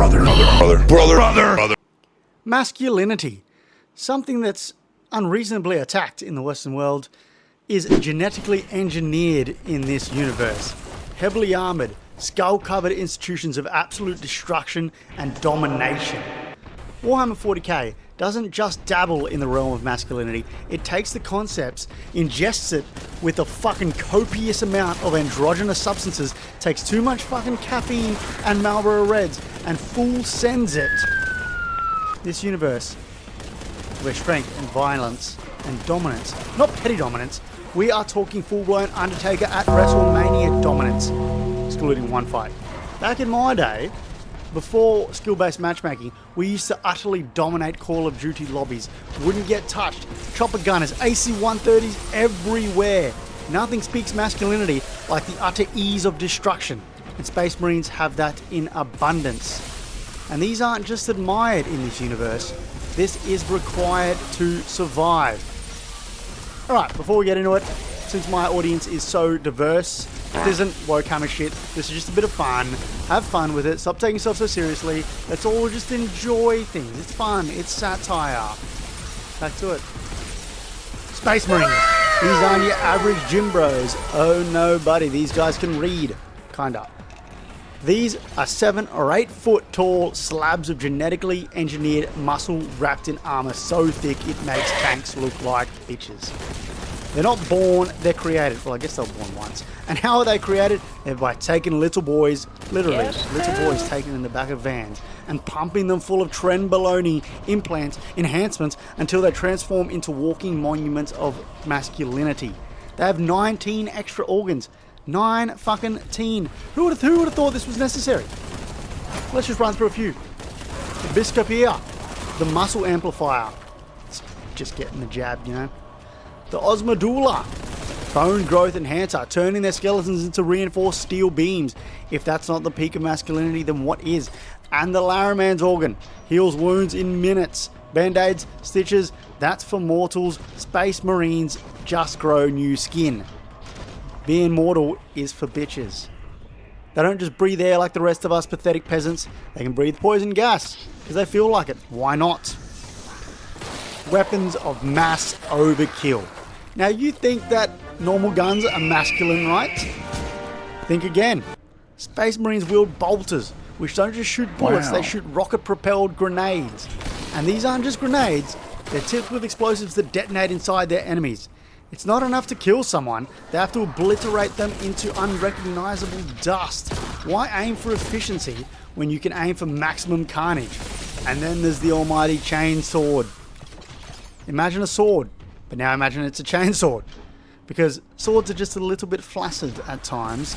brother. Masculinity, something that's unreasonably attacked in the Western world, is genetically engineered in this universe. Heavily armored, skull-covered institutions of absolute destruction and domination. Warhammer 40k doesn't just dabble in the realm of masculinity, it takes the concepts, ingests it with a fucking copious amount of androgynous substances, takes too much fucking caffeine and Marlboro Reds, and full sends it. This universe, where strength and violence and dominance, not petty dominance, we are talking full-blown Undertaker at WrestleMania dominance, excluding one fight. Back in my day, before skill-based matchmaking, we used to utterly dominate Call of Duty lobbies. Wouldn't get touched. Chopper gunners, AC-130s everywhere. Nothing speaks masculinity like the utter ease of destruction. And Space Marines have that in abundance. And these aren't just admired in this universe. This is required to survive. Alright, before we get into it, since my audience is so diverse, this isn't Warhammer shit, this is just a bit of fun. Have fun with it, stop taking yourself so seriously. Let's all just enjoy things. It's fun, it's satire. Back to it. Space Marines. These aren't your average gym bros. Oh no, buddy, these guys can read. Kinda. These are 7 or 8 foot tall slabs of genetically engineered muscle wrapped in armor so thick it makes tanks look like bitches. They're not born, they're created. Well, I guess they were born once. And how are they created? They're by taking little boys, literally, little boys taken in the back of vans, and pumping them full of trenbolone implants, enhancements, until they transform into walking monuments of masculinity. They have 19 extra organs. 9 fucking teen. Who would have thought this was necessary? Let's just run through a few. The Biscopia, the muscle amplifier. It's just getting the jab, you know. The Osmodula, bone growth enhancer, turning their skeletons into reinforced steel beams. If that's not the peak of masculinity, then what is? And the Laraman's organ, heals wounds in minutes. Band-aids, stitches, that's for mortals. Space Marines just grow new skin. Being mortal is for bitches. They don't just breathe air like the rest of us pathetic peasants. They can breathe poison gas because they feel like it. Why not? Weapons of mass overkill. Now you think that normal guns are masculine, right? Think again. Space Marines wield bolters, which don't just shoot bullets, they shoot rocket-propelled grenades. And these aren't just grenades, they're tipped with explosives that detonate inside their enemies. It's not enough to kill someone, they have to obliterate them into unrecognizable dust. Why aim for efficiency when you can aim for maximum carnage? And then there's the almighty chain sword. Imagine a sword, but now imagine it's a chain sword. Because swords are just a little bit flaccid at times.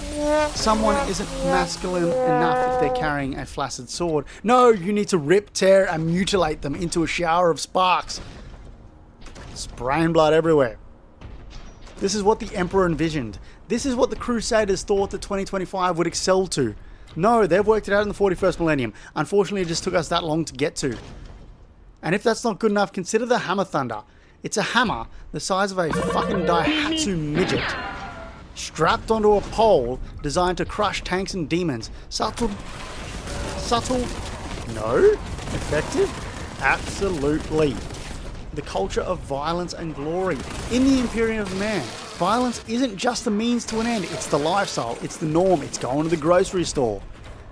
Someone isn't masculine enough if they're carrying a flaccid sword. No, you need to rip, tear, and mutilate them into a shower of sparks. Spraying blood everywhere. This is what the Emperor envisioned. This is what the Crusaders thought that 2025 would excel to. No, they've worked it out in the 41st millennium. Unfortunately, it just took us that long to get to. And if that's not good enough, consider the Hammer Thunder. It's a hammer the size of a fucking Daihatsu midget, strapped onto a pole designed to crush tanks and demons. Subtle? No. Effective? Absolutely. The culture of violence and glory. In the Imperium of Man, violence isn't just a means to an end, it's the lifestyle, it's the norm, it's going to the grocery store.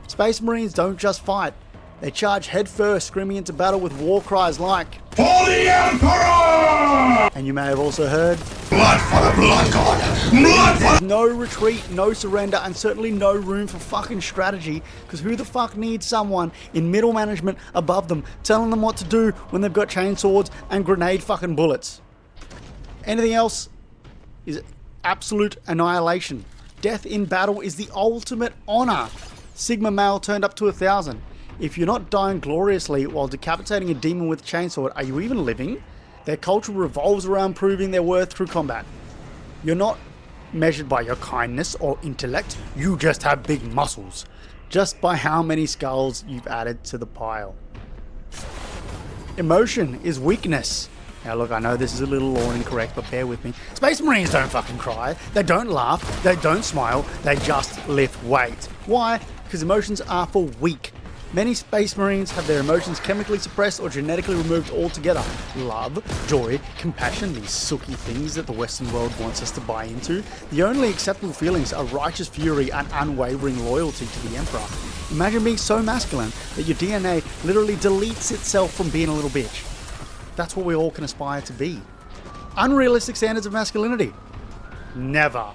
Space Marines don't just fight. They charge headfirst, screaming into battle with war cries like, "For the Emperor!" And you may have also heard, "Blood for the Blood God! Blood for..." There's no retreat, no surrender, and certainly no room for fucking strategy, because who the fuck needs someone in middle management above them telling them what to do when they've got chainswords and grenade fucking bullets? Anything else is absolute annihilation. Death in battle is the ultimate honor. Sigma male turned up to 1,000. If you're not dying gloriously while decapitating a demon with a chainsword, are you even living? Their culture revolves around proving their worth through combat. You're not measured by your kindness or intellect, you just have big muscles. Just by how many skulls you've added to the pile. Emotion is weakness. Now look, I know this is a little lore incorrect, but bear with me. Space Marines don't fucking cry, they don't laugh, they don't smile, they just lift weight. Why? Because emotions are for weak. Many Space Marines have their emotions chemically suppressed or genetically removed altogether. Love, joy, compassion, these sooky things that the Western world wants us to buy into. The only acceptable feelings are righteous fury and unwavering loyalty to the Emperor. Imagine being so masculine that your DNA literally deletes itself from being a little bitch. That's what we all can aspire to be. Unrealistic standards of masculinity? Never.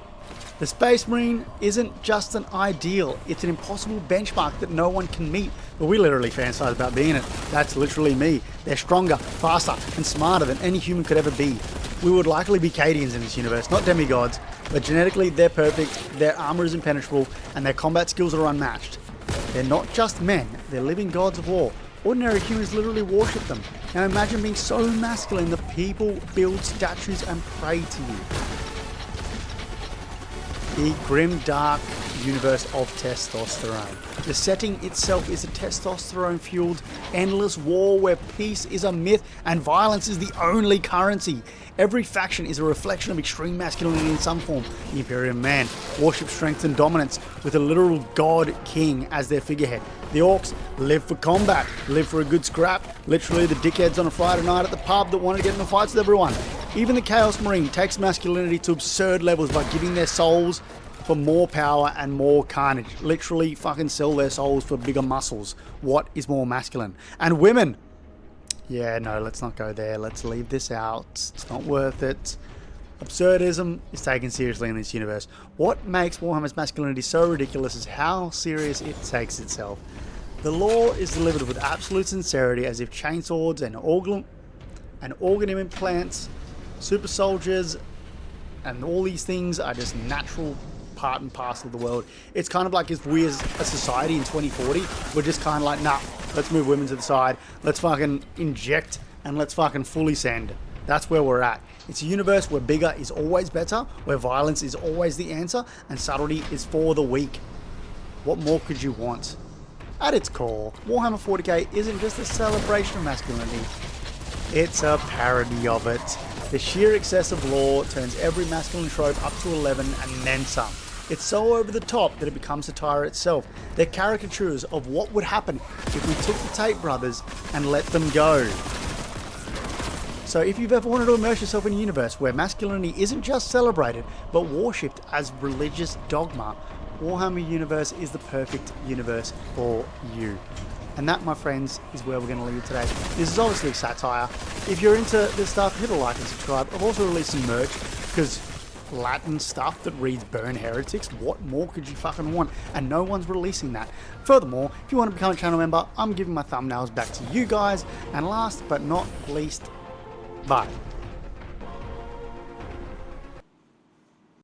The Space Marine isn't just an ideal, it's an impossible benchmark that no one can meet, but we literally fantasize about being it. That's literally me. They're stronger, faster, and smarter than any human could ever be. We would likely be Cadians in this universe, not demigods, but genetically they're perfect, their armor is impenetrable, and their combat skills are unmatched. They're not just men, they're living gods of war. Ordinary humans literally worship them. Now imagine being so masculine that people build statues and pray to you. The Grimdark universe of testosterone. The setting itself is a testosterone-fueled endless war where peace is a myth and violence is the only currency. Every faction is a reflection of extreme masculinity in some form. The Imperium man worship strength and dominance with a literal god king as their figurehead. The Orcs live for combat, live for a good scrap, literally the dickheads on a Friday night at the pub that want to get into fights with everyone. Even the Chaos Marine takes masculinity to absurd levels by giving their souls for more power and more carnage. Literally fucking sell their souls for bigger muscles. What is more masculine? And women! Yeah, no, let's not go there. Let's leave this out. It's not worth it. Absurdism is taken seriously in this universe. What makes Warhammer's masculinity so ridiculous is how serious it takes itself. The lore is delivered with absolute sincerity, as if chainswords and organ implants, super soldiers, and all these things are just natural part and parcel of the world. It's kind of like if we as a society in 2040, we're just kind of like, nah, let's move women to the side, let's fucking inject, and let's fucking fully send. That's where we're at. It's a universe where bigger is always better, where violence is always the answer, and subtlety is for the weak. What more could you want? At its core, Warhammer 40k isn't just a celebration of masculinity, it's a parody of it. The sheer excess of lore turns every masculine trope up to 11 and then some. It's so over the top that it becomes Satire itself. They're caricatures of what would happen if we took the Tate brothers and let them go. So if you've ever wanted to immerse yourself in a universe where masculinity isn't just celebrated, but worshipped as religious dogma, Warhammer universe is the perfect universe for you. And that, my friends, is where we're going to leave it today. This is obviously Satire. If you're into this stuff, hit a like and subscribe. I've also released some merch, because Latin stuff that reads burn heretics, what more could you fucking want? And no one's releasing that. Furthermore, if you want to become a channel member, I'm giving my thumbnails back to you guys. And last but not least, bye.